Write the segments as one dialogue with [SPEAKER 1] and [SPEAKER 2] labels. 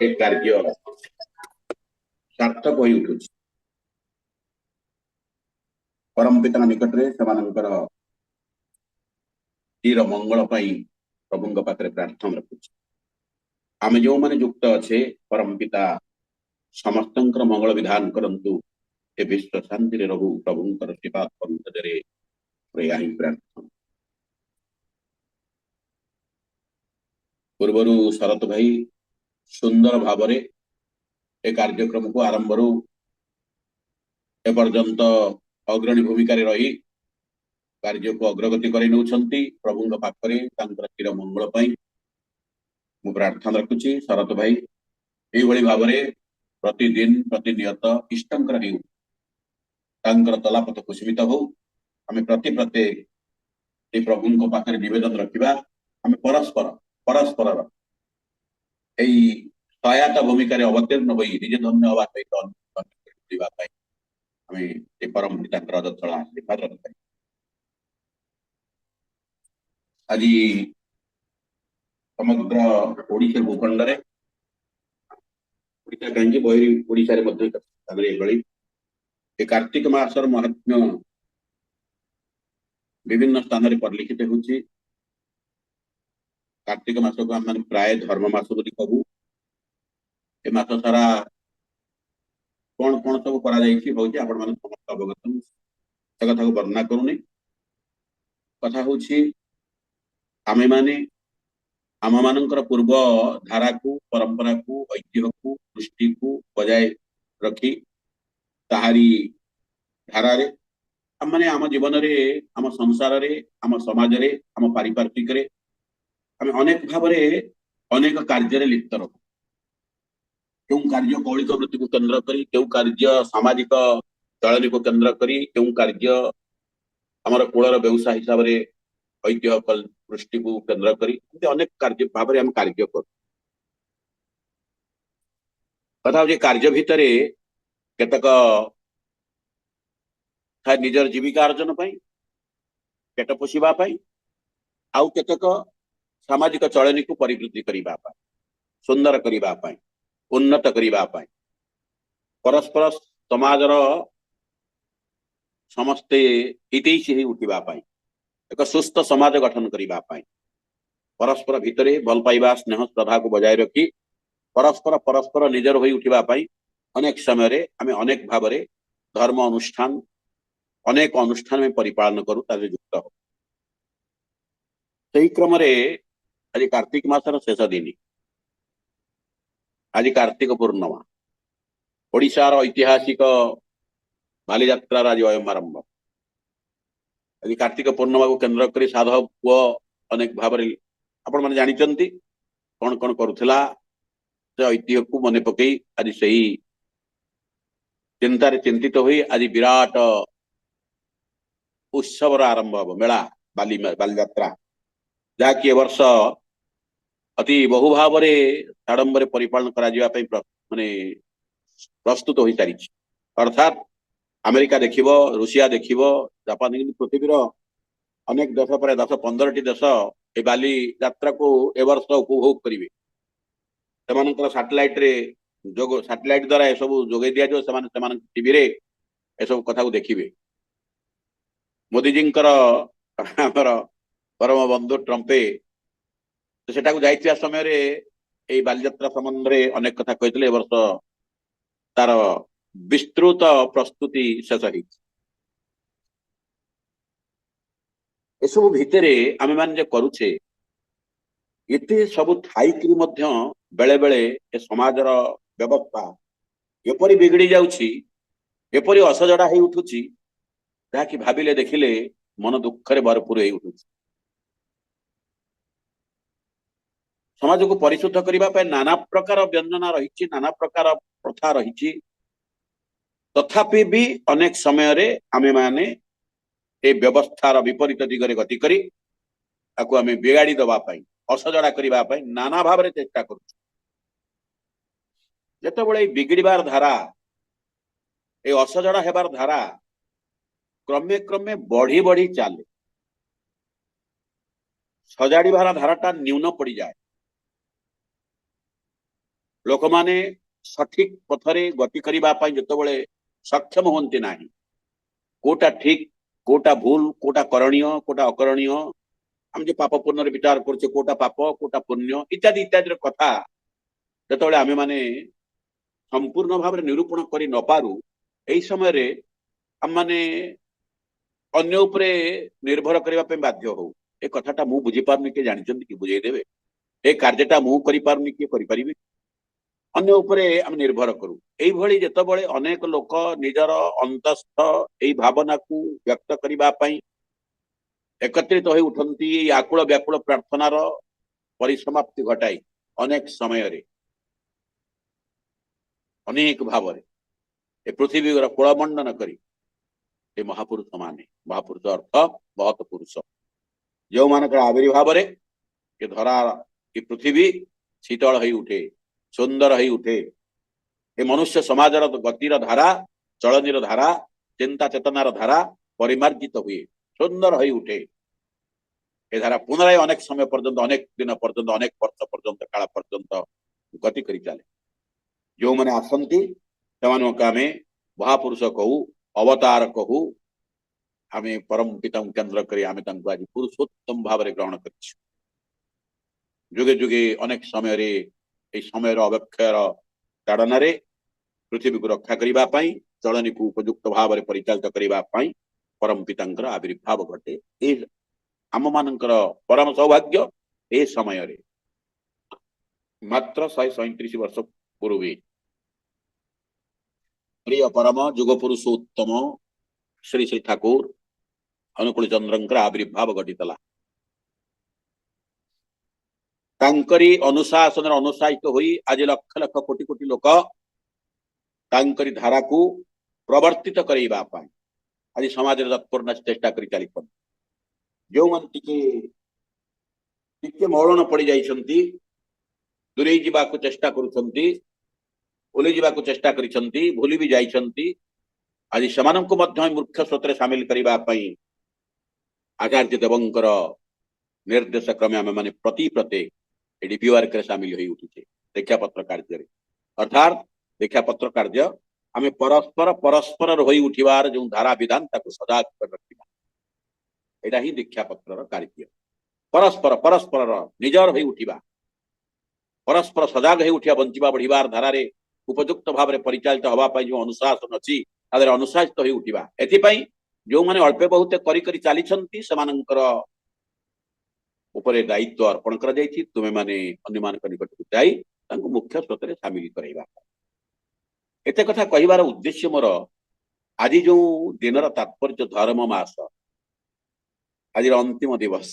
[SPEAKER 1] ଏ କାର୍ଯ୍ୟ ସାର୍ଥକ ହୋଇ ଉଠୁଛି। परम पिता निकटरे सेमानंकर तीर मंगल पाई प्रभु पाखे प्रार्थना रखुଛି। आम जो मैंने युक्त अच्छे परम पिता समस्त मंगल विधान करंतु ए विश्व शांति रहू प्रभुंकर सेवा पंकजरे प्रार्थना। पूर्वर शरत भाई सुंदर भाव ए कार्यक्रम को आरंभ एपर्यंत अग्रणी भूमिका रही कार्य को अग्रगति कर प्रभु पाखरे चिर मंगल मु प्रार्थना रखुची। शरत भाई ये भाव में प्रतिदिन प्रतिनियत इष्टंकर तलापथ कुसुमित हो आम प्रति प्रत्येक प्रभु पाखे निवेदन रखा आम परस्पर परस्पर सहायता भूमिका अवतीर्ण हो निजे धन्य हवा सहित हमें परम पिता रजतला आशीर्वाद रखा। आज समग्र ओडिशा भूखंड में कहीं बहिरी कार्तिक मासर महात्म्य विभिन्न स्थान में परिलिखित होची। कार्तिक मास को आम प्राय धर्म मास बोली कहू। ए मास सारा कौन कौन सब कर समस्त अवगत से कथा को वर्णना करूनी। कथा हूँ आमे माने आम मानकर पूर्व धारा को परंपरा को ऐतिह्य को दृष्टि को बजाय रखी ताहारी धारा रे आम माने आम जीवन रे आम संसार रे आम समाज रे आम पारिपार्श्विक रे आम अनेक भाव अनेक कार्य लिप्त रखू। क्यों कार्य कौलिक वृत्ति को केंद्र करी क्यों कार्य सामाजिक चलनी को केंद्र करी क्यों कार्य आमर कूलर व्यवसाय हिसाब से ऐतिह्य दृष्टि को केंद्र करी अनेक कार्य भाव में कार्य कर कथा कार्य भितर केतक निजर जीविका अर्जन पेट पोषापी आउ केतक सामाजिक चलनी को परिवृद्धि करने सुंदर करने उन्नत करने परस्पर समाजर समस्ते हितैषी उठापी एक सुस्थ समाज गठन करने परस्पर भितर भल पाइबा स्नेह श्रद्धा को बजाय रखी परस्पर परस्पर निजर हो उठापी अनेक समय आम अनेक भाव धर्म अनुष्ठान अनेक अनुष्ठान में परिपालन करूँ युक्त हो। सही क्रम आज कार्तिक मासर शेष दिन आज कार्तिक पूर्णिमा ओडिशार ऐतिहासिक बाली यात्रार आज आरंभ। आज कार्तिक पूर्णिमा को केंद्र कर साधव पुओ अनेक भाव आपण मैंने जानते कौन कौन करुला ऐतिह्य को मन पकई आज से चिंतार चिंतित हुई आज विराट उत्सवर आरंभ हम मेला बाली यात्रा जहाँकि वर्ष अति बहुभाव आडंबर परिपालन कर माने प्रस्तुत हो सारी अर्थात अमेरिका देखिब रूसिया देखिब जापान पृथ्वीर अनेक देश पर 10-15 देश ए बाली यात्रा को ए वर्ष उपभोग करेंगे। सैटेलाइट सैटेलाइट द्वारा यह सब जोगे दि जाए टीवी रे ए सब कथा को देखिए। मोदीजी परम बंधु ट्रंपे तो सेटा को जाइतिया समय रे ए बालीयात्रा संबंध में अनेक कथा कहते वर्ष तार विस्तृत प्रस्तुति शेष हो भितर आम मान करुचे ये सब थाईकि बेले बेले ए समाजर व्यवस्था एपरी बिगड़ी जाउछि एपरी असजड़ा हो उठुछि जहाँकि भाविले देखिले मन दुखरे भरपूर हो उठुछि। समाज को परिशुद्ध करने नाना प्रकार व्यंजना रही नाना प्रकार प्रथा रही तथापि भी अनेक समय आमे माने ए व्यवस्थार विपरीत दिगरे गति करी आकु आमे बिगाड़ी दवापाई असजड़ा करने नाना भाव में चेष्टा करूँ। जितेबाला बिगड़बार धारा ए असजड़ा हेबार धारा क्रमे क्रमे बढ़ी बढ़ी चले सजाड़बार धाराटा न्यून पड़ जाए लोक माने सठिक पथरे गति करिबा पई जतबेले सक्षम होंती नाही कोटा ठीक कोटा भूल कोटा करणीय कोटा अकरणीय आम जो पाप पुण्य विचार करछे कोटा पाप कोटा पुण्य इत्यादि इत्यादि कथा जतबेले आमे माने संपूर्ण भाव निरूपण करि न पारू एई समय रे हम माने अन्य उपरे निर्भर करबा पे बाध्य हो ए कथाटा मु बुझी पारनी के जानिचंती कि बुझेई देबे ए कार्यटा मु करि पारनी कि करि परिबे अन्य उपरे हम निर्भर करू एई भली जतबेले अनेक लोक निजर अंतस्थ एई भावना को व्यक्त करबा पई एकत्रित होई उठंती आकुल व्याकुल प्रार्थनार परिसमाप्ति घटाई अनेक समय रे अनेक भाव ए पृथ्वी कुलमंडन करी ए महापुरुष माने महापुरुष अर्थ बहुत पुरुष जो मानकर आविर्भाव रे ये धरा ये पृथ्वी शीतल होई उठे सुंदर होई उठे ए मनुष्य समाजर गतिर धारा चलनीर धारा चिंता चेतनार धारा परिमार्जित हुए सुंदर होई उठे ए धारा पुनराय अनेक समय पर्यंत अनेक दिन पर्यंत अनेक वर्ष पर्यंत काल पर्यंत गति करी चले जो मैंने आसंती से आमे महापुरुष कहू अवतार कहू आमे परम पिता केन्द्र करी आमे तांको आज पुरुषोत्तम भाव रे ग्रहण करिछु जुगे जुगे अनेक समय रे ए समय अवक्षयर ताड़ना रे पृथ्वी को रक्षा करिबा पई चलनी को उपयुक्त भाव रे परिचालित करिबा पई परम पितांकर आविर्भाव घटे ए आम मानकर परम सौभाग्य ए समय रे मात्र 137 वर्ष पूर्व प्रिय परम जुग पुरुषोत्तम श्री श्री ठाकुर अनुकूल चंद्रंकर आविर्भाव घटितला तांकरी अनुशासन अनुशासित होई आज लक्ष लक्ष कोटि कोटि लोक तांकरी धारा को प्रवर्तित करैबा पाई आज समाज रे तत्पूर्ण चेष्टा करि चली पन जो मन टिके मौलन पड़ी जाइछंती दूरे जीवा को चेष्टा करूछंती ओली जीवा को चेष्टा करिछंती भूली भी जाइछंती आज समानन को मध्य मूर्ख स्रोतरे शामिल करिबा पई आचार्य देवंकर निर्देश क्रमे आमे माने प्रति प्रत्येक डीपीआर के शामिल होई उठिछे देखा पत्र कार्य रे अर्थात देखा पत्र कार्य आमे परस्पर परस्पर होई उठिबार जो धारा विधान ताको सजाग कर रखिबा एटा ही दीक्षा पत्र रो कार्य परस्पर परस्पर निजर होई उठिबा परस्पर सजाग होई उठिया बंचिबा बढ़िबार धारा रे उपयुक्त भाव रे परिचालित हवा पाई जो अनुशासन अछि आदर अनुशासित होई उठिबा एथि पई जो माने अल्पे बहुत करी करी चाली छंती समानंकर उपरे दायित्व अर्पण कर जायछि तुमे माने अन्य मानक निकट को जाई तांको मुख्य स्रोत रे शामिल करैबा एते कथा कहिबार उद्देश्य मोर आज जो दिनर तात्पर्य धर्म मास आज अंतिम दिवस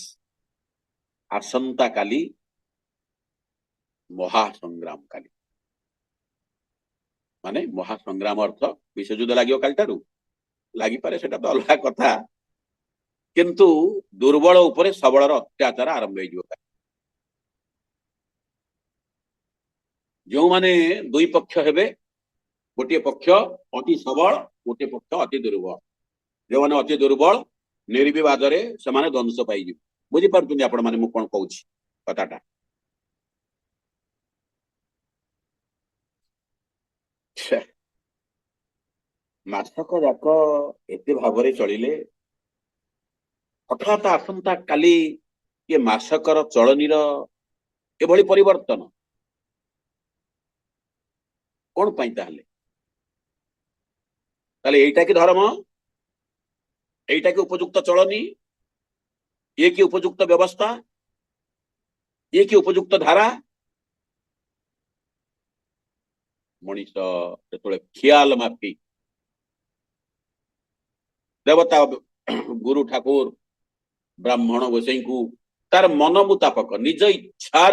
[SPEAKER 1] आसंता काली महासंग्राम काली माने महासंग्राम अर्थ विश्वयुद्ध लगे कालठारू लगी पारे सेटा तो अलग कथा किंतु दुर्बल उपरे सबलर अत्याचार आरंभ हो जो माने दुई पक्ष हेबे गोटे पक्ष अति सबल गोटे पक्ष अति दुर्बल जो माने अति दुर्बल निर्विवाद रे से माने ध्वंस पाई बुझी पारुछन्ती आपण माने मु कोन कहूछि कथाटा मासक जाक एते भाव चलिले हठात आसंता काली ये मासकर चलनीर एभली परिवर्तन कौन पाई ताले एटा कि धर्म एटा कि उपयुक्त चलनी ये कि उपयुक्त व्यवस्था ये कि उपयुक्त धारा मनीष जो ख्याल माफी देवता गुरु ठाकुर ब्राह्मण गोसाई को तार मन मुताबक निज इच्छा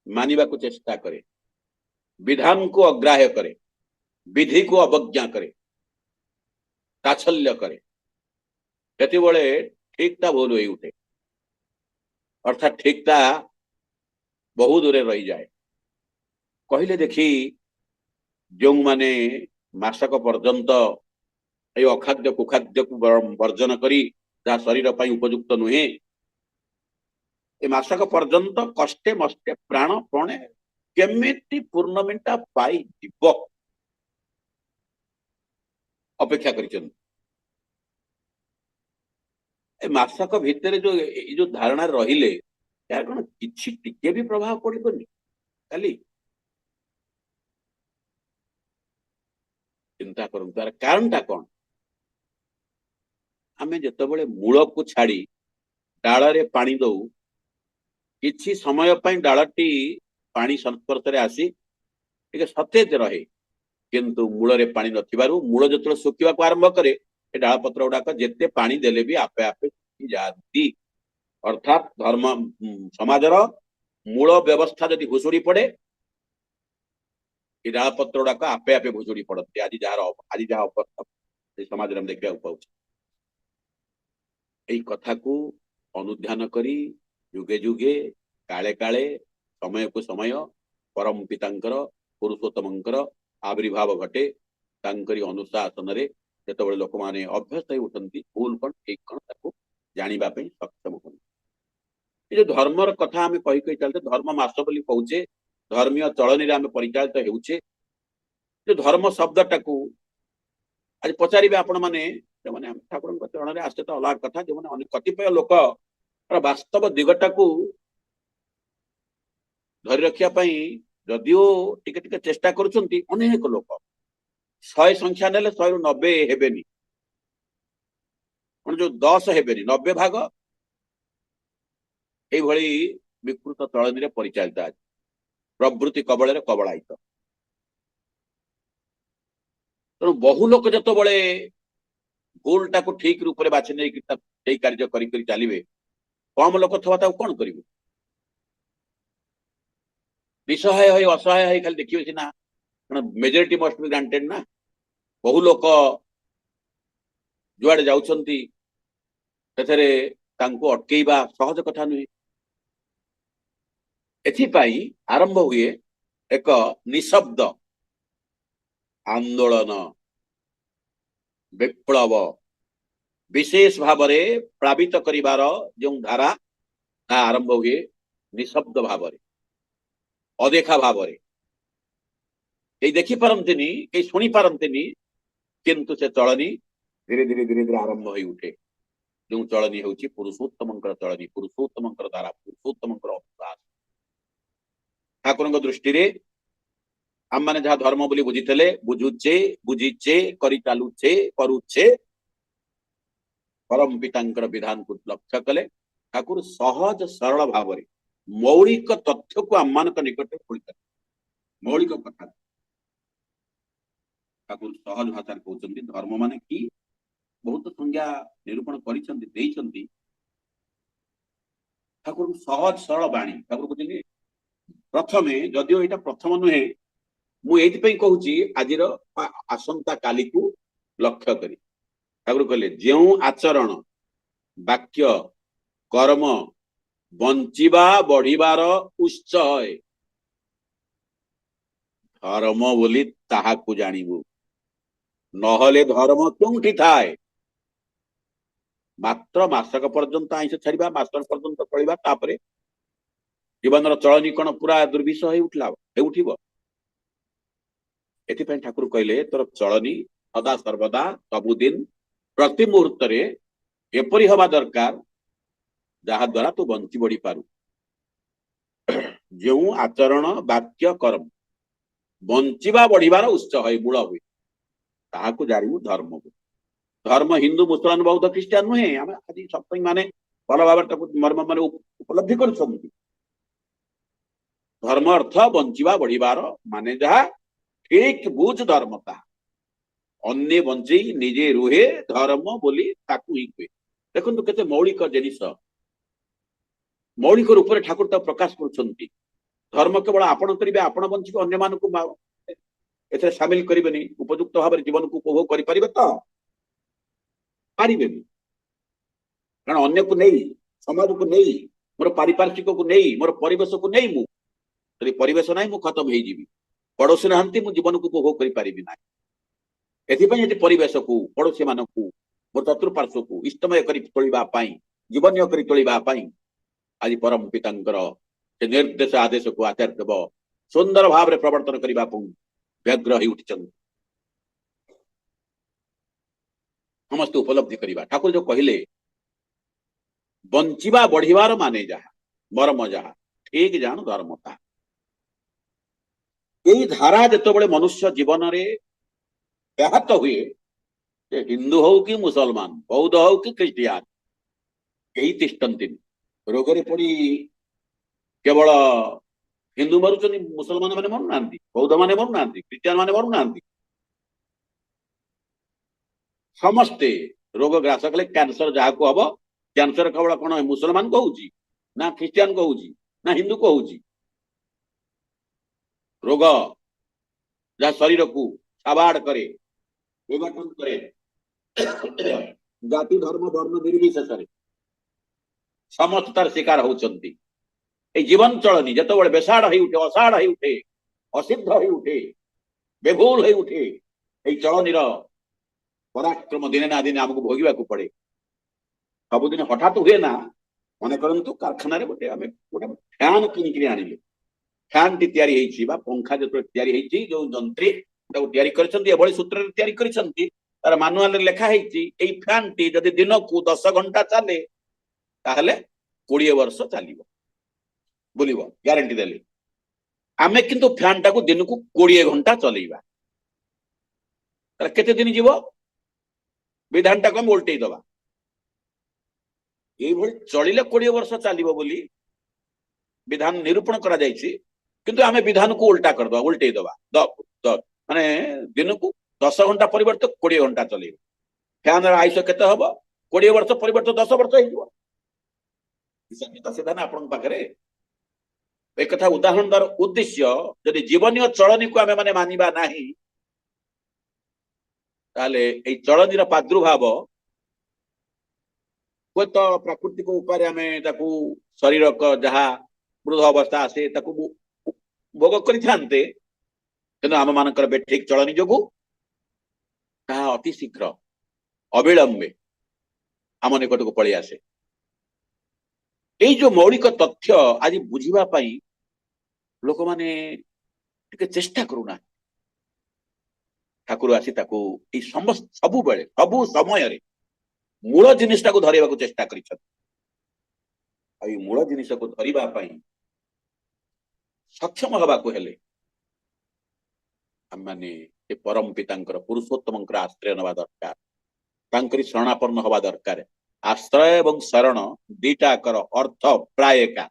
[SPEAKER 1] मानिबा को चेष्टा करे विधान को अग्राह्य करे विधि को अवज्ञा करे ताच्छल्य करे सेतिबेले ठीकटा भूल हो उठे अर्थात ठीकटा बहु दूरे रही जाए कहले देखी जो माने मासक पर्यंत ये अखाद्य कुखाद्य को वर्जन करी जहाँ शरीर पर उपयुक्त नुहे ए मासक पर्यंत कष्टे मष्टे प्राण प्रणे केमिति पूर्णमिटा पाई जीव अपेक्षा कर मासक भितर जो धारणा रहिले यार कौन किसी टिके भी प्रभाव पड़ोनी खाली चिंता करूँ तार कारणटा कौन आमे जिते मूल को छाड़ी डाल रे पानी दऊ किसी समय डालटी पानी संस्पर्श आसी टे सतेज रहे किंतु मूल रे पानी नथिबारु मूल जो सुखा आरंभ करे डाल पत्र गुड़ाक जिते पानी देले भी आपे आपे सुखी जाती अर्थात धर्म समाजर मूल व्यवस्था जदि भुशुड़ी पड़े डाल पत्र गुड़ाक आपे आपे भुशुड़ी पड़ते आज जहाँ अवस्था समाज में देखा पाँच यही कथा को अनुध्यान करी जुगे जुगे काले काले समय को समय परम पितांकर पुरुषोत्तमंकर आविर्भाव घटे तांकरी अनुशासन रे जेतबळे लोक माने अभ्यस्त उठंती भूल कौन ठीक कौन ताको जानिबा पई सक्षम होन ये धर्मर कथा आमे कहि कहि चलते धर्म मास बोली कहूचे धर्मीय चलनी रे आमे परिचालित हेउचे जो धर्म शब्दटा को आज पचारिबे आपण माने माने ठाकुर चरण में आसते तो अलग कथा जो मैंने कतिपय लोक वास्तव दिगटा को धरी रखापी जदिओ टिके टिके चेष्टा करुछंती अनेक लोक 100 संख्या नेले 100 रु 90 हेबेनी जो 10 हेबेनी 90 भाग ये भली विकृत चलनी परिचालित आज प्रवृत्ति कबल कबलायित तेणु बहु लोक जो बड़े भूलटा को ठीक रूप से बाछि नहीं कार्य करी चलिए कम लोक थवा कौन करेंगे निसहाय असहाय खाली देखिए सीना मेजोरिटी मस्ट बी ग्रांटेड ना बहु लोक जुआड़े जाउछंती अटकेबा सहज कथा नुहे एथिपाई आरंभ हुए एक निशब्द आंदोलन विप्लव विशेष भाव में प्लावित करिवार जो धारा आरंभ हुए निशब्द भाव में अदेखा भाव में कई देखी पारंतिनी कई शुणी पारंतिनी किंतु से चलनी धीरे धीरे धीरे धीरे आरंभ हो उठे जो चलनी हूँ पुरुषोत्तम चलनी पुरुषोत्तम धारा पुरुषोत्तम अभ्यास ठाकुर दृष्टि रे आम मैंने जहाँ धर्म बोली बुझीते बुझुचे बुझीचे करी चालुचे करुचे परम पितांकर विधान को लक्ष्य कले ठाकुर सहज सरल भाव में मौलिक तथ्य को आम मान निकट मौलिक कथा ठाकुर सहज भाषा कहते धर्म माने कि बहुत संज्ञा निरूपण कर ठाकुर सहज सरल बाणी ठाकुर कहते प्रथमे जदिओ यहाँ प्रथम नुहे मुझे कहूँ आज आसंता काली को लक्ष्य करी ठाकुर कहले जो आचरण वाक्य कर्म बंचिबा बढ़िबार उत्स है धर्म बोली ताहाकु जानिबु नहले धर्म क्योंठी थाए मात्र मासक पर्यंत आइंस छाड़िबा मासक पर्यंत चलिबा तापरे जीवन चलनी कौन पूरा दुर्विष हो उठिब एथि ठाकुर कहले तोर चलनी सदा सर्वदा सबुदिन प्रति मुहूर्त एपरी हवा दरकार जहा द्वारा तू बंची बढ़ी पारू जो आचरण वाक्य कर्म बंचिबा बढ़िबार उत्स है मूल हुए ताहाकु जानिबु धर्म धर्म हिंदू मुसलमान बौद्ध ख्रीस्टान नुहे आम आज सप्तमी माने भल भाव मर्म मान उपलब्धि कर धर्म अर्थ बंचिबा बढ़िबार माने जहा ठीक बुझ धर्म ता अन्य बंचे निजे रुहे धर्म बोली ताकू ही हुए देखो केते मौलिक जिनिस मौलिक रूप से ठाकुर तक प्रकाश कर धर्म केवल आपण करेंगे आपण बंचिक अन्य मानक एथे सामिल करेंगे उपयुक्त भाव में जीवन को उपभोग करें तो पारे कारण अन्य को नहीं समाज को नहीं मोर पारिपार्श्विक को नहीं मोर परिवेश को नहीं मुझे परिवेश ना मुझे खत्म हो पड़ोसी नहांती मु जीवन को उपभोग करें ना एथि परिवेश को पड़ोसी मान मोर चतुर्पार्श्व को इष्टमय कर जीवनीय कर आज परम पितांकर निर्देश आदेश को आचार्य देव सुंदर भाव प्रवर्तन करने को व्यग्र हो उठी समस्त उपलब्धि करवा। ठाकुर जो कहले बंचिबा बढ़िबार माने जहा मर्म जहा ठीक जान धर्म ता यही धारा जिते मनुष्य जीवन रे व्याहत हुए हिंदू हो कि मुसलमान बौद्ध हो कि ख्रीस्टियान यही तिष्ठन्ति रोगरे पड़ी केवल हिंदू मरुचंदी मुसलमान माने मरु नांदी बौद्ध माने मरु नांदी ख्रीस्टियान माने मरु नांदी समस्ते रोग ग्रास कले कैंसर जहाँ को हम कैंसर केवल कौन मुसलमान कहूँ ना ख्रीस्टियान कहूँ ना हिंदू कहूँ रोग जहाँ शरीर को छाबाड़ करे विघटन करे जाति धर्म वर्ण निर्विशेष समस्त तार शिकार होती जीवन चलनी जो बेसाड़ हो उठे असाड़ हो उठे असिद्ध हो उठे बेभूल हो उठे चलनी पराक्रम दिने ना दिने आमको भोगवा को पड़े सबुदिन हठात हुए ना मन करंतु कारखाना गोटे आम गोटे फैन किनिक आनिले फैन टी तैयारी पंखा जो तैयारी जो जंत्री एभली सूत्र तार मानुआल लिखाई फैन टी जदि दिन को 10 घंटा चले ताहले 20 वर्ष चलो बुलिबो ग्यारंटी देली आमे किंतु फैन टाको दिन को 20 घंटा चलेबा केते दिन जीवो विधान टाको हम उल्टे दबा ये चलिले 20 वर्ष चलो बोली विधान निरूपण करा जायछि किंतु आमे विधान को उल्टा कर दबा उल्टे दबा माने दिन को 10 घंटा परिवर्तन 20 घंटा चलेबो फैन आयुष केते हबो 20 वर्ष परिवर्तन 10 वर्ष हो सीधा ना आपण पाखरे एक कथा उदाहरण दर उद्देश्य जदि जीवनीय चलनी को आमे माने मानिबा नाही ताले ए चलनीर प्रादुर्भाव कोई तो प्राकृतिक उपाय आमे ताकू शरीर को जहा वृद्ध अवस्था आसे ताकू भोग करि थांते किंतु आम मानकर बेठिक चलनी जोगु ताहा अति शीघ्र अविलंबे आम निकट को पळि आसे এই जो मौलिक तथ्य आज बुझिबा पई लोक माने टिके चेष्टा करूना ठाकुर आसी ताकू ए समस्त सबु बेले सबु समय रे मूल जिनिसटा को धरिबा को चेष्टा करिछन आई मूल जिनिस को धरिबा पई सक्षम हबा को हेले हम माने ए परम पितांकर पुरुषोत्तमंकर आश्रय नवा दरकार तांकरी शरणापन्न हवा दरकार आश्रय एवं शरण दीटा कर अर्थ प्राय का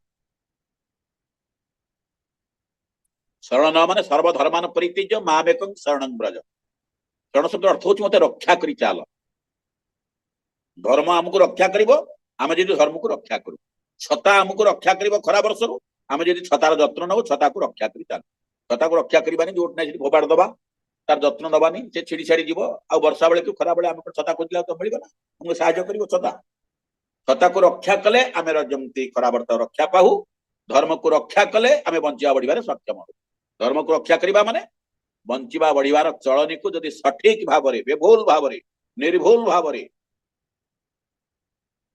[SPEAKER 1] शरण माने सर्वधर्मान परित्यज्य मामेकं शरणं ब्रज शरण शब्द अर्थ होची मते रक्षा करी चाल धर्म हमको रक्षा करिवो आमे जदि धर्म को रक्षा करू छता हमको रक्षा करिवो खरा वर्षरु आमे जदि छतार जत्न नबो छता को रक्षा करी चाल छता को रक्षा करिबानी जोट नै जदि भोबाड दबा तार जत्न नबानी से छिड़ी छाड़ी जीव आ वर्षा बेले कि खरा बेले आम छता खोजिला तो मिलबो ना हमको सहायता करिवो छता छता को रक्षा कले आमे जमती खरा वर्षा रक्षा पाहु धर्म को रक्षा कले आमे बंचिया बढ़िबारे सक्षम हो धर्म को रक्षा करिबा माने बंचिबा बढ़िबार चलनी को जदि सठिक भाबरे बेभूल भाबरे निर्भूल भाबरे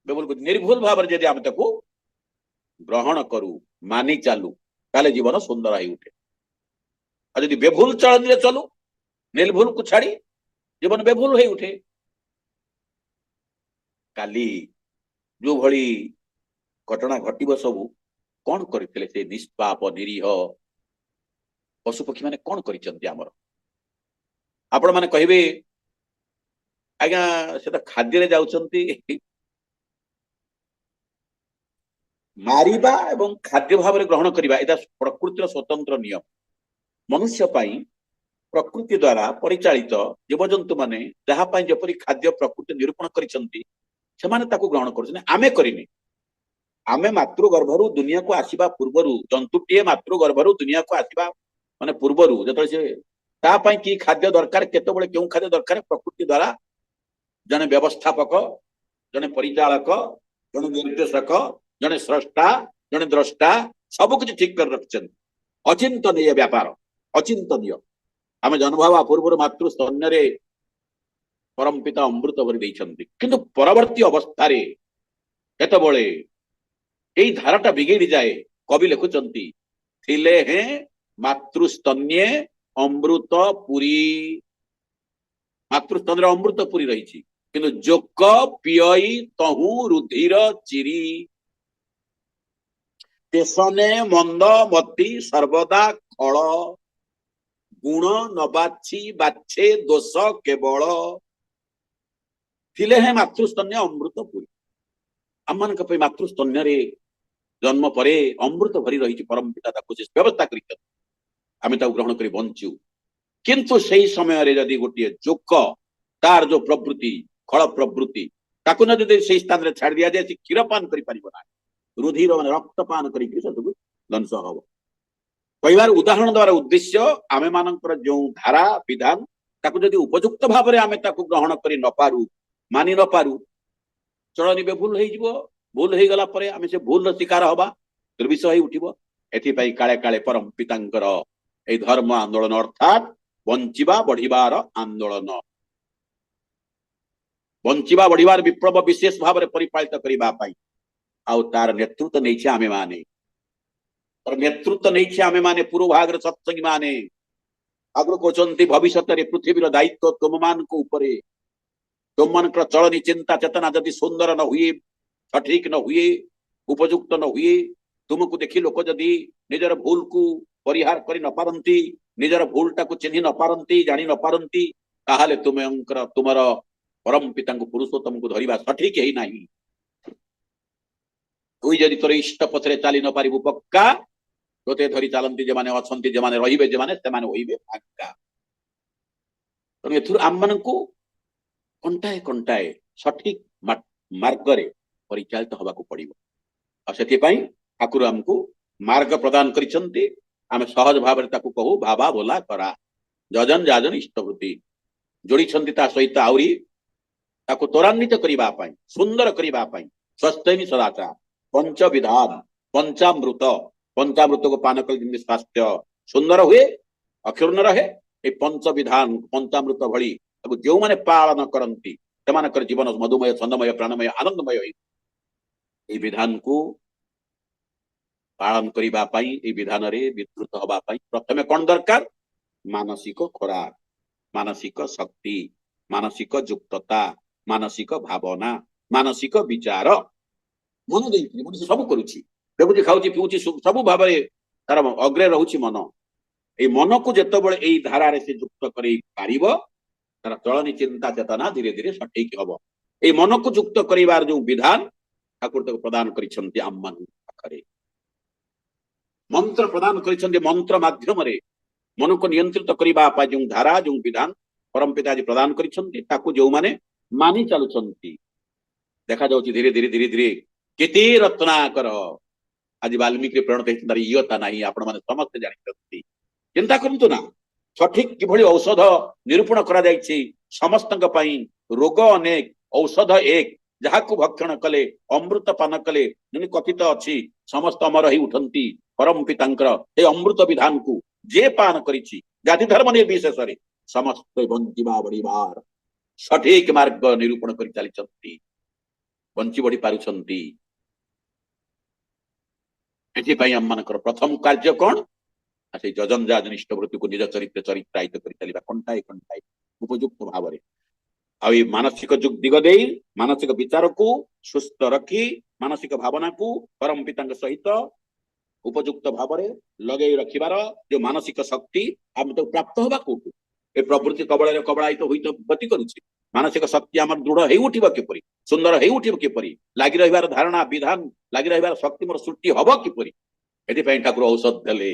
[SPEAKER 1] बेभूल को निर्भूल भाबरे जदि आमे ताकू ग्रहण करू मानी चालू ताले जीवन सुंदर होई उठे आ जदि बेभूल चलनी रे चलू निर्भूल को छाड़ी जीवन बेभूल हो उठे काली जो भली घटना घटिब सबू कौन करते से निष्पाप निरीह पशुपक्षी माने कौन करिसंती हमर आपण माने कहिबे आज्ञा से तो खाद्य रे जाउचंती मारिबा एवं खाद्य भाव रे ग्रहण करिबा एटा प्रकृतिर स्वतंत्र नियम मनुष्य पाई प्रकृति द्वारा परिचालित जीवजंतु माने जहा पाई जपरि खाद्य प्रकृति निरूपण करिसंती सेमाने ताकू ग्रहण करछन आमे करिने आमे मातृगर्भरु दुनिया को आसीबा पूर्वरु जंतुटीए मातृगर्भरु दुनिया को आसीबा माने पूर्वरु जतले से ता पाई की खाद्य दरकार केते बळे केउ खाद्य दरकार प्रकृति द्वारा जने व्यवस्थापक जने परिचालक जने निर्देशक जने स्रष्टा जने द्रष्टा सब कुछ ठीक कर रखछन अचिंतनीय व्यापार अचिंतनीय आमे जन्मभाव पूर्व मातृ स्तन्य परम पिता अमृत भरी देइछन्ति किंतु परवर्ती अवस्था रे केतबळे एई धाराटा बिगेड़ी जाए कवि लिखुचंती थिले हैं ମାତୃସ୍ତନ୍ୟେ ଅମୃତ ପୁରୀ। ମାତୃସ୍ତନ୍ୟରେ ଅମୃତ ପୁରୀ ରହିଛି, କିନ୍ତୁ ଯୋକ ପିୟଇ ତହୁ ରୁଧିର ଚିରି। ତେସନେ ମନ୍ଦ ମତି ସର୍ବଦା ଖଳ, ଗୁଣ ନବାଛି ବାଛେ ଦୋଷ କେବଳ। ଥିଲେ ହେ ମାତୃସ୍ତନ୍ୟ ଅମୃତ ପୁରୀ। ଆମମାନଙ୍କ ପାଇଁ ମାତୃସ୍ତନ୍ୟରେ ଜନ୍ମ ପରେ ଅମୃତ ଭରି ରହିଛି। ପରମ ପିତା ତାକୁ ବ୍ୟବସ୍ଥା କରିଛନ୍ତି, ଆମେ ତାକୁ ଗ୍ରହଣ କରି ବଞ୍ଚୁ। କିନ୍ତୁ ସେହି ସମୟରେ ଯଦି ଗୋଟିଏ ଯୋକ, ତାର ଯୋଉ ପ୍ରବୃତ୍ତି, ଖଳ ପ୍ରବୃତ୍ତି, ତାକୁ ଯଦି ସେଇ ସ୍ଥାନରେ ଛାଡି ଦିଆଯାଏ, ସେ କ୍ଷୀର ପାନ କରିପାରିବ ନାହିଁ। ରୁଧିର ମାନେ ରକ୍ତ ପାନ କରିକି ସେସବୁ ଧ୍ୱଂସ ହବ। କହିବାର ଉଦାହରଣ ଦେବାର ଉଦ୍ଦେଶ୍ୟ, ଆମେ ମାନଙ୍କର ଯୋଉ ଧାରା ବିଧାନ, ତାକୁ ଯଦି ଉପଯୁକ୍ତ ଭାବରେ ଆମେ ତାକୁ ଗ୍ରହଣ କରି ନପାରୁ, ମାନି ନପାରୁ, ଚଳନି ଭୁଲ ହେଇଯିବ। ଭୁଲ ହେଇଗଲା ପରେ ଆମେ ସେ ଭୁଲର ଶିକାର ହବା, ଦୁର୍ବିଷ ହେଇ ଉଠିବ। ଏଥିପାଇଁ କାଳେ କାଳେ ପରମ ପିତାଙ୍କର এই ধর্ম আন্দোলন অর্থাৎ বঞ্চিবা বঢ়িবার আন্দোলন। বঞ্চিবা বঢ়িবার বিপ্লব বিশেষ ভাবে পরিপালিত করিবা পাই ଆଉ ତାର ନେତୃତ୍ୱ ନେଇଛି ଆମେ ମାନେ। ତାର ନେତୃତ୍ୱ ନେଇଛି ଆମେ ମାନେ, ପୂର୍ବଭାଗର ସତ୍ସଙ୍ଗୀ ମାନେ। ଆଗରୁ କହୁଛନ୍ତି ଭବିଷ୍ୟତରେ ପୃଥିବୀର ଦାୟିତ୍ୱ ତୁମମାନଙ୍କ ଉପରେ। ତୁମମାନଙ୍କର ଚଳନି ଚିନ୍ତା ଚେତନା ଯଦି ସୁନ୍ଦର ନ ହୁଏ, ସଠିକ ନ ହୁଏ, ଉପଯୁକ୍ତ ନ ହୁଏ, ତୁମକୁ ଦେଖି ଲୋକ ଯଦି ନିଜର ଭୁଲକୁ ପରିହାର କରି ନ ପାରନ୍ତି, ନିଜର ଭୁଲଟାକୁ ଚିହ୍ନି ନ ପାରନ୍ତି, ଜାଣି ନ ପାରନ୍ତି, ତାହେଲେ ତୁମର ପରମ ପିତାଙ୍କୁ ପୁରୁଷୋତ୍ତମକୁ ଧରିବା ସଠିକ ହେଇନାହିଁ। তুই যদি তোর ইষ্ট পথରେ ଚାଲି ନ ପାରିବୁ ପକ୍କା, ତୋତେ ଧରି ଚାଲନ୍ତି ଯେମାନେ ଅଛନ୍ତି, ଯେମାନେ ରହିବେ, ସେମାନେ ହୋଇବେ ଫାଙ୍କା। ତେଣୁ ଏଥିରୁ ଆମମାନଙ୍କୁ କଣ୍ଟାଏ କଣ୍ଟାଏ ସଠିକ ମାର୍ଗରେ ପରିଚାଳିତ ହେବାକୁ ପଡିବ। ଆଉ ସେଥିପାଇଁ ଠାକୁର ଆମକୁ ମାର୍ଗ ପ୍ରଦାନ କରିଛନ୍ତି। ଆମେ ସହଜ ଭାବରେ ତାକୁ କହୁ ଭାବା ବୋଲା କରା, ଯଜନ ଯାଜନ ଇଷ୍ଟବୃତ୍ତି ଯୋଡ଼ିଛନ୍ତି। ତା ସହିତ ଆହୁରି ତାକୁ ତ୍ୱରାନ୍ୱିତ କରିବା ପାଇଁ, ସୁନ୍ଦର କରିବା ପାଇଁ ସ୍ୱସ୍ଥ୍ୟମୀ ସଦାଚାର, ପଞ୍ଚବିଧାନ, ପଞ୍ଚାମୃତ। ପଞ୍ଚାମୃତକୁ ପାନ କଲେ ଯେମିତି ସ୍ୱାସ୍ଥ୍ୟ ସୁନ୍ଦର ହୁଏ, ଅକ୍ଷୁର୍ଣ୍ଣ ରହେ, এই ପଞ୍ଚବିଧାନ ପଞ୍ଚାମୃତ ଭଳି ତାକୁ ଯେଉଁମାନେ ପାଳନ କରନ୍ତି, ସେମାନଙ୍କର ଜୀବନ ମଧୁମୟ, ଛନ୍ଦମୟ, ପ୍ରାଣମୟ, ଆନନ୍ଦମୟ। এই ବିଧାନକୁ ପାଳନ କରିବା ପାଇଁ, এই ବିଧାନରେ ବିସ୍ତୃତ ହେବା ପାଇଁ ପ୍ରଥମେ କଣ ଦରକାର? ମାନସିକ ଖୋରାକ, ମାନସିକ ଶକ୍ତି, ମାନସିକ ଯୁକ୍ତତା, ମାନସିକ ଭାବନା, ମାନସିକ ବିଚାର। ମନ ଦେଇକି ମଣିଷ ସବୁ କରୁଛି, ଦେଖୁଛି, ଖାଉଛି, ପିଉଛି, ସବୁ ଭାବରେ ତାର ଅଗ୍ରେ ରହୁଛି ମନ। এই ମନକୁ ଯେତେବେଳେ ଏଇ ଧାରାରେ ସେ ଯୁକ୍ତ କରେଇ ପାରିବ, ତାର ଚଳନି ଚିନ୍ତା ଚେତନା ଧୀରେ ଧୀରେ ସଠିକ ହବ। এই ମନକୁ ଯୁକ୍ତ କରିବାର ଯୋଉ ବିଧାନ ଠାକୁର ତାକୁ ପ୍ରଦାନ କରିଛନ୍ତି ଆମମାନଙ୍କ ପାଖରେ। ମନ୍ତ୍ର ପ୍ରଦାନ କରିଛନ୍ତି, ମନ୍ତ୍ର ମାଧ୍ୟମରେ ମନକୁ ନିୟନ୍ତ୍ରିତ କରିବା ପାଇଁ ଯେଉଁ ଧାରା, ଯେଉଁ ବିଧାନ ପରମ ପିତା ଆଜି ପ୍ରଦାନ କରିଛନ୍ତି, ତାକୁ ଯେଉଁମାନେ ମାନି ଚାଲୁଛନ୍ତି, ଦେଖାଯାଉଛି ଧୀରେ ଧୀରେ ଧୀରେ ଧୀରେ କେତେ ରତ୍ନାକର ଆଜି ବାଲ୍ମୀକି ପ୍ରେରଣା ଦେଇଛନ୍ତି। ତାର ଇୟତା ନାହିଁ, ଆପଣମାନେ ସମସ୍ତେ ଜାଣିଛନ୍ତି। ଚିନ୍ତା କରନ୍ତୁ ନା, ସଠିକ କିଭଳି ଔଷଧ ନିରୂପଣ କରାଯାଇଛି ସମସ୍ତଙ୍କ ପାଇଁ। ରୋଗ ଅନେକ, ଔଷଧ ଏକ, ଯାହାକୁ ଭକ୍ଷଣ କଲେ, ଅମୃତ ପାନ କଲେ, ଯେମିତି କଥିତ ଅଛି, ସମସ୍ତ ଅମର ହେଇ ଉଠନ୍ତି। ପରମ ପିତାଙ୍କର এই ଅମୃତ ବିଧାନକୁ ଯିଏ ପାନ କରିଛି, ଜାତି ଧର୍ମ ନିର୍ବିଶେଷରେ ସମସ୍ତେ ବଞ୍ଚିବା ବଢିବାର ସଠିକ ମାର୍ଗ ନିରୂପଣ କରି ଚାଲିଛନ୍ତି, ବଞ୍ଚି ବଢି ପାରୁଛନ୍ତି। ଏଥିପାଇଁ ଆମମାନଙ୍କର ପ୍ରଥମ କାର୍ଯ୍ୟ କଣ? ସେଇ ଯଜନ ଯାଜନ ଇଷ୍ଟବୃତ୍ତିକୁ ନିଜ ଚରିତ୍ରାୟିତ କରି ଚାଲିବା, କଣ୍ଟାଏ କଣ୍ଟାଏ ଉପଯୁକ୍ତ ଭାବରେ। ଆଉ ଏଇ ମାନସିକ ଦିଗ ଦେଇ ମାନସିକ ବିଚାରକୁ ସୁସ୍ଥ ରଖି, ମାନସିକ ଭାବନାକୁ ପରମ ପିତାଙ୍କ ସହିତ ଉପଯୁକ୍ତ ଭାବରେ ଲଗେଇ ରଖିବାର ଯୋଉ ମାନସିକ ଶକ୍ତି, ଆମେ ତାକୁ ପ୍ରାପ୍ତ ହବା କୋଉଠୁ? ଏ ପ୍ରବୃତ୍ତି କବଳରେ କବଳାୟିତ ହୋଇ ଗତି କରୁଛି। ମାନସିକ ଶକ୍ତି ଆମର ଦୃଢ ହେଇ ଉଠିବ କିପରି, ସୁନ୍ଦର ହେଇ ଉଠିବ କିପରି, ଲାଗି ରହିବାର ଧାରଣା ବିଧାନ, ଲାଗି ରହିବାର ଶକ୍ତି ମୋର ସୃଷ୍ଟି ହବ କିପରି? ଏଥିପାଇଁ ଠାକୁର ଔଷଧ ଦେଲେ,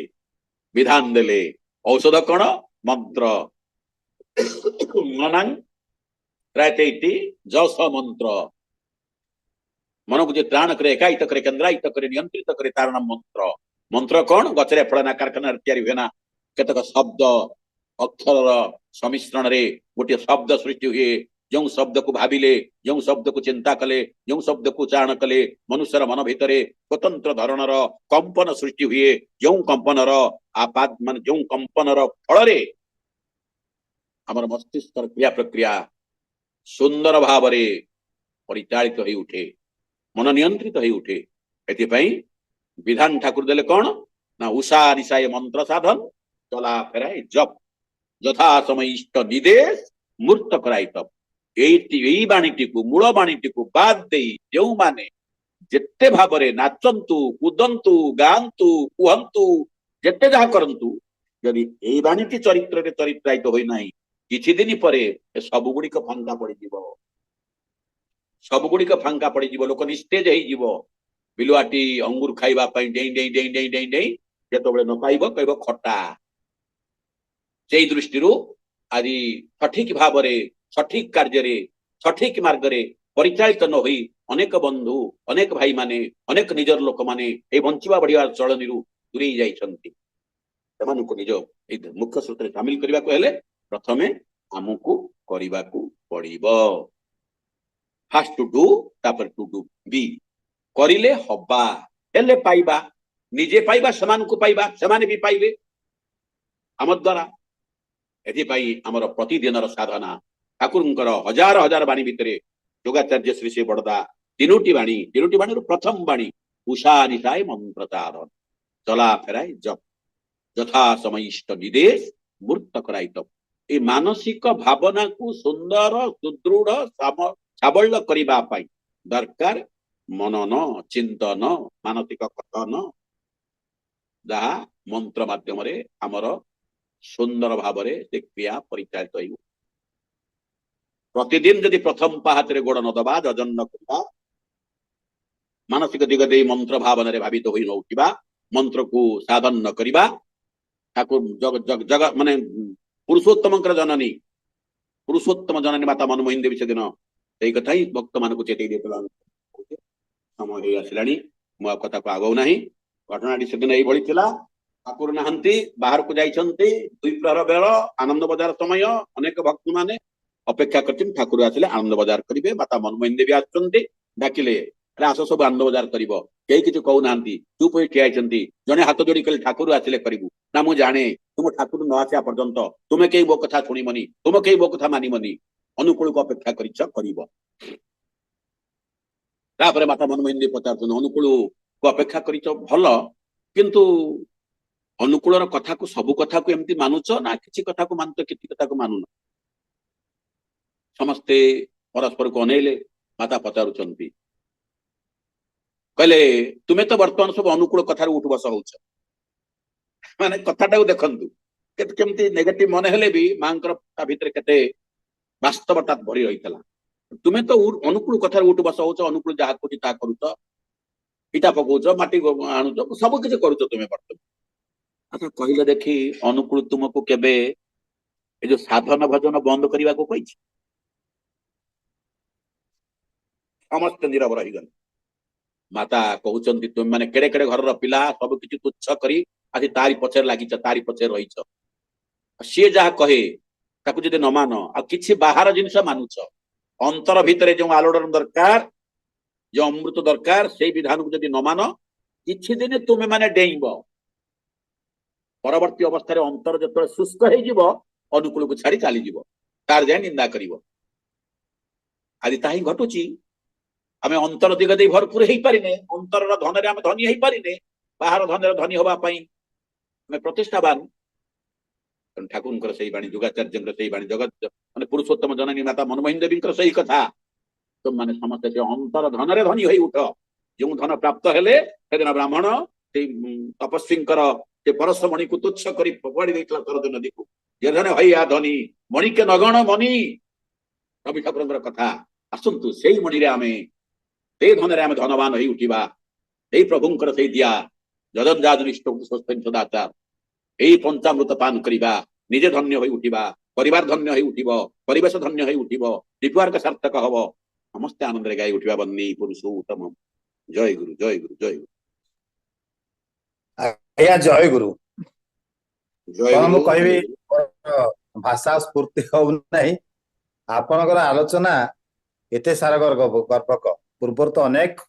[SPEAKER 1] ବିଧାନ ଦେଲେ। ଔଷଧ କଣ? ମନ୍ତ୍ର। ମନାଂ ତ୍ରାୟତେଇତି ଯଶ ମନ୍ତ୍ର। ମନକୁ ଯେ ତ୍ରାଣ କରେ, ଏକାୟିତ କରେ, କେନ୍ଦ୍ରାୟିତ କରେ, ନିୟନ୍ତ୍ରିତ କରେ, ତାର ନାମ ମନ୍ତ୍ର। ମନ୍ତ୍ର କଣ? ଗଛରେ ଫଳନା, କାରଖାନାରେ ତିଆରି ହୁଏ ନା। କେତେକ ଶବ୍ଦ ଅକ୍ଷରର ସମିଶ୍ରଣରେ ଗୋଟିଏ ଶବ୍ଦ ସୃଷ୍ଟି ହୁଏ। ଯେଉଁ ଶବ୍ଦକୁ ଭାବିଲେ, ଯେଉଁ ଶବ୍ଦକୁ ଚିନ୍ତା କଲେ, ଯେଉଁ ଶବ୍ଦକୁ ଉଚ୍ଚାରଣ କଲେ, ମନୁଷ୍ୟର ମନ ଭିତରେ ସ୍ୱତନ୍ତ୍ର ଧରଣର କମ୍ପନ ସୃଷ୍ଟି ହୁଏ। ଯେଉଁ କମ୍ପନର ଯେଉଁ କମ୍ପନର ଫଳରେ ଆମର ମସ୍ତିଷ୍କର କ୍ରିୟା ପ୍ରକ୍ରିୟା ସୁନ୍ଦର ଭାବରେ ପରିଚାଳିତ ହେଇ ଉଠେ, ମନ ନିୟନ୍ତ୍ରିତ ହେଇ ଉଠେ। ଏଥିପାଇଁ ବିଧାନ ଠାକୁର ଦେଲେ କଣ? ନା ଉଷା ନିଶାଏ ମନ୍ତ୍ର ସାଧନ ଚଲା ଫେରାଏ ଜପ ଯଥା ସମୟ ଇଷ୍ଟ ନିଦେଶ ମୂର୍ତ୍ତ କରାଇ ତପ। ଏଇ ବାଣୀଟିକୁ ମୂଳ ବାଣୀଟିକୁ ବାଦ ଦେଇ ଯେଉଁମାନେ ଯେତେ ଭାବରେ ନାଚନ୍ତୁ କୁଦନ୍ତୁ ଗାଆନ୍ତୁ କୁହନ୍ତୁ ଯେତେ ଯାହା କରନ୍ତୁ, ଯଦି ଏଇ ବାଣୀଟି ଚରିତ୍ରରେ ଚରିତ୍ରାୟିତ ହୋଇନାହିଁ, କିଛି ଦିନ ପରେ ସବୁ ଗୁଡିକ ଫାଙ୍କା ପଡିଯିବ। ସବୁ ଗୁଡିକ ଫାଙ୍କା ପଡିଯିବ। ଲୋକ ନିସ୍ତେଜ ହେଇଯିବ। ବିଲୁଆଟି ଅଙ୍ଗୁର ଖାଇବା ପାଇଁ ଡେଇଁ ଡେଇଁ ଡେଇଁ ଡେଇଁ ଡେଇଁ ଡେଇଁ ଯେତେବେଳେ ନ ପାଇବ କହିବ ଖଟା। ସେଇ ଦୃଷ୍ଟିରୁ ଆଜି ସଠିକ ଭାବରେ ସଠିକ କାର୍ଯ୍ୟରେ ସଠିକ ମାର୍ଗରେ ପରିଚାଳିତ ନ ହୋଇ ଅନେକ ବନ୍ଧୁ ଅନେକ ଭାଇମାନେ ଅନେକ ନିଜର ଲୋକମାନେ ଏଇ ବଞ୍ଚିବା ବଢିବା ଚଳନୀରୁ ଦୂରେଇ ଯାଇଛନ୍ତି। ସେମାନଙ୍କୁ ନିଜ ଏଇ ମୁଖ୍ୟ ସ୍ରୋତରେ ସାମିଲ କରିବାକୁ ହେଲେ ପ୍ରଥମେ ଆମକୁ କରିବାକୁ ପଡିବ। ଫାଷ୍ଟ ଟୁ ଡୁ, ତାପରେ ଟୁ ଡୁ ବି। କରିଲେ ହବା, ହେଲେ ପାଇବା। ନିଜେ ପାଇବା, ସେମାନଙ୍କୁ ପାଇବା, ସେମାନେ ବି ପାଇବେ ଆମ ଦ୍ୱାରା। ଏଥିପାଇଁ ଆମର ପ୍ରତିଦିନର ସାଧନା ଠାକୁରଙ୍କର ହଜାର ହଜାର ବାଣୀ ଭିତରେ ଯୋଗାଚାର୍ଯ୍ୟ ଶ୍ରୀ ଶ୍ରୀ ବଡ଼ଦା ତିନୋଟି ବାଣୀରୁ ପ୍ରଥମ ବାଣୀ ଉଷା ନିଶାଏ ମନ୍ତ୍ର ସାଧନ ଚଲା ଫେରାଏ ଜପ ଯଥା ସମୟ ଇଷ୍ଟ ନିଦେଶ ମୂର୍ତ୍ତ କରାଇ ତପ। এই ମାନସିକ ଭାବନାକୁ ସୁନ୍ଦର ସୁଦୃଢ ସାବଲ୍ୟ କରିବା ପାଇଁ ଦରକାର ମନନ ଚିନ୍ତନ ମାନସିକ କଥନ, ଯାହା ମନ୍ତ୍ର ମାଧ୍ୟମରେ ଆମର ସୁନ୍ଦର ଭାବରେ ସେ କ୍ରିୟା ପରିଚାଳିତ ହେଉ। ପ୍ରତିଦିନ ଯଦି ପ୍ରଥମ ପାହାଚରେ ଗୋଡ ନ ଦବା, ଯଜନ ନ କରିବା, ମାନସିକ ଦିଗ ଦେଇ ମନ୍ତ୍ର ଭାବନାରେ ଭାବିତ ହୋଇ ନ ଉଠିବା, ମନ୍ତ୍ରକୁ ସାଧନ ନ କରିବା, ତାକୁ ଜଗ ମାନେ ପୁରୁଷୋତ୍ତମଙ୍କର ଜନନୀ ପୁରୁଷୋତ୍ତମ ଜନନୀ ମାତା ମନମୋହିନୀ ଦେବୀ ସେଦିନ ସେଇ କଥା ହିଁ ଭକ୍ତମାନଙ୍କୁ ଚେତେଇ ଦେଇଥିଲା। ସମୟ ହେଇ ଆସିଲାଣି, ମୁଁ ଆଉ କଥାକୁ ଆଗଉ ନାହିଁ। ଘଟଣାଟି ସେଦିନ ଏଇଭଳି ଥିଲା। ଠାକୁର ନାହାନ୍ତି, ବାହାରକୁ ଯାଇଛନ୍ତି, 2 ପ୍ରହର ବେଳ, ଆନନ୍ଦ ବଜାର ସମୟ। ଅନେକ ଭକ୍ତମାନେ ଅପେକ୍ଷା କରିଛନ୍ତି ଠାକୁର ଆସିଲେ ଆନନ୍ଦ ବଜାର କରିବେ। ମାତା ମନମୋହିନୀ ଦେବୀ ଆସୁଛନ୍ତି, ଡାକିଲେ ଆସ ସବୁ ଆନନ୍ଦ ବଜାର କରିବ। କେହି କିଛି କହୁନାହାନ୍ତି, ଚୁପ ହୋଇ ଠିଆ ହେଇଛନ୍ତି। ଜଣେ ହାତ ଯୋଡି କହିଲେ ଠାକୁର ଆସିଲେ କରିବୁ। ନା ମୁଁ ଜାଣେ ତୁମ ଠାକୁର ନ ଆସିବା ପର୍ଯ୍ୟନ୍ତ ତୁମେ କେହି ମୋ କଥା ଶୁଣିବନି, ତୁମେ କେହି ମୋ କଥା ମାନିବନି। ଅନୁକୂଳକୁ ଅପେକ୍ଷା କରିଛ, କରିବ। ତାପରେ ମାତା ମନମୋହିନୀ ଦେବୀ ପଚାରୁଛନ୍ତି, ଅନୁକୂଳକୁ ଅପେକ୍ଷା କରିଛ ଭଲ, କିନ୍ତୁ ଅନୁକୂଳର କଥାକୁ ସବୁ କଥାକୁ ଏମିତି ମାନୁଛ ନା କିଛି କଥାକୁ ମାନୁଛ, କିଛି କଥାକୁ ମାନୁନ? ସମସ୍ତେ ପରସ୍ପରକୁ ଅନେଇଲେ। ମାତା ପଚାରୁଛନ୍ତି, କହିଲେ ତୁମେ ତ ବର୍ତ୍ତମାନ ସବୁ ଅନୁକୂଳ କଥାରୁ ଉଠୁ ବସ ହଉଛ। ମାନେ କଥାଟାକୁ ଦେଖନ୍ତୁ, କେମିତି ନେଗେଟିଭ ମନେ ହେଲେ ବି ମାଙ୍କର ତା ଭିତରେ କେତେ ବାସ୍ତବତା ଭରି ରହିଥିଲା। ତୁମେ ତ ଅନୁକୂଳ କଥାରୁ ଉଠୁ ବସ ହଉଛ, ଅନୁକୂଳ ଯାହା କରୁଛି ତାହା କରୁଛ, ଇଟା ପକଉଛ, ମାଟି ଆଣୁଛ, ସବୁ କିଛି କରୁଛ ତୁମେ ବର୍ତ୍ତମାନ। ଆଚ୍ଛା କହିଲେ ଦେଖି, ଅନୁକୂଳ ତୁମକୁ କେବେ ଏ ଯୋଉ ସାଧନ ଭଜନ ବନ୍ଦ କରିବାକୁ କହିଛି? ସମସ୍ତେ ନିରବ ରହିଗଲେ। ମାତା କହୁଛନ୍ତି, ତୁମେ ମାନେ କେଡେ କେଡେ ଘରର ପିଲା, ସବୁ କିଛି ତୁଚ୍ଛ କରି ଆଜି ତାରି ପଛରେ ଲାଗିଛ, ତାରି ପଛରେ ରହିଛ। ସିଏ ଯାହା କହେ ତାକୁ ଯଦି ନ ମାନ, ଆଉ କିଛି ବାହାର ଜିନିଷ ମାନୁଛ, ଅନ୍ତର ଭିତରେ ଯେଉଁ ଆଲୋଡ଼ନ ଦରକାର, ଯେଉଁ ଅମୃତ ଦରକାର, ସେଇ ବିଧାନକୁ ଯଦି ନ ମାନ, କିଛି ଦିନ ତୁମେ ମାନେ ଡେଇଁବ। ପରବର୍ତ୍ତୀ ଅବସ୍ଥାରେ ଅନ୍ତର ଯେତେବେଳେ ଶୁଷ୍କ ହେଇଯିବ, ଅନୁକୂଳକୁ ଛାଡି ଚାଲିଯିବ, ତାର ଯାଇ ନିନ୍ଦା କରିବ। ଆଜି ତାହା ହିଁ ଘଟୁଛି। ଆମେ ଅନ୍ତର ଦିଗ ଦେଇ ଭରପୁର ହେଇପାରିନେ, ଅନ୍ତରର ଧନରେ ଆମେ ଧନୀ ହେଇପାରିନେ, ବାହାର ଧନରେ ଧନୀ ହବା ପାଇଁ ଆମେ ପ୍ରତିଷ୍ଠାବାନ। ଠାକୁରଙ୍କର ସେଇ ବାଣୀ, ଯୋଗାଚାର୍ଯ୍ୟଙ୍କର ସେଇ ବାଣୀ, ଜଗତ ମାନେ ପୁରୁଷୋତ୍ତମ ଜନନୀ ମାତା ମନମୋହିନୀ ଦେବୀଙ୍କର ସେଇ କଥା, ତୁମମାନେ ସମସ୍ତେ ସେ ଅନ୍ତର ଧନରେ ଧନୀ ହୋଇ ଉଠ। ଯେଉଁ ଧନ ପ୍ରାପ୍ତ ହେଲେ ସେଦିନ ବ୍ରାହ୍ମଣ ସେଇ ତପସ୍ୱୀଙ୍କର ସେ ପରଶମଣିକୁ ତୁଚ୍ଛ କରି ଫୋପାଡ଼ି ଦେଇଥିଲା ସରଜ ନଦୀକୁ। ଯେ ଧନ ହଇଆ ଧନୀ ମଣିକେ ନଗଣ ମଣି, ରବି ଠାକୁରଙ୍କର କଥା। ଆସନ୍ତୁ ସେଇ ମଣିରେ ଆମେ, ସେଇ ଧନରେ ଆମେ ଧନବାନ ହେଇ ଉଠିବା। ସେଇ ପ୍ରଭୁଙ୍କର ସେଇ ଦିଆ ଯଜଞ୍ଜାଦାଚାର, ଏଇ ପଞ୍ଚାମୃତ ପାନ କରିବା, ନିଜେ ଧନ୍ୟ ହୋଇ ଉଠିବା, ପରିବାର ଧନ୍ୟ ହୋଇ ଉଠିବ, ପରିବେଶ ଧନ୍ୟ ହୋଇ ଉଠିବ, ତ୍ରିପୁରାର୍କ ସାର୍ଥକ ହବ, ସମସ୍ତେ ଆନନ୍ଦରେ ଗାଇ ଉଠିବା। ବନ୍ଦେ ପୁରୁଷୋତ୍ତମ। ଜୟ ଗୁରୁ, ଜୟ ଗୁରୁ, ଜୟ ଗୁରୁ।
[SPEAKER 2] ଆଜ୍ଞା ଜୟ ଗୁରୁ।
[SPEAKER 1] ଜୟ
[SPEAKER 2] କଣ
[SPEAKER 1] ଗୁରୁ,
[SPEAKER 2] ମୁଁ କହିବି, ଭାଷା ସ୍ଫୂର୍ତ୍ତି ହଉନାହିଁ। ଆପଣଙ୍କର ଆଲୋଚନା ଏତେ ସାରା ଗର୍ଭକ। ପୂର୍ବରୁ ତ ଅନେକ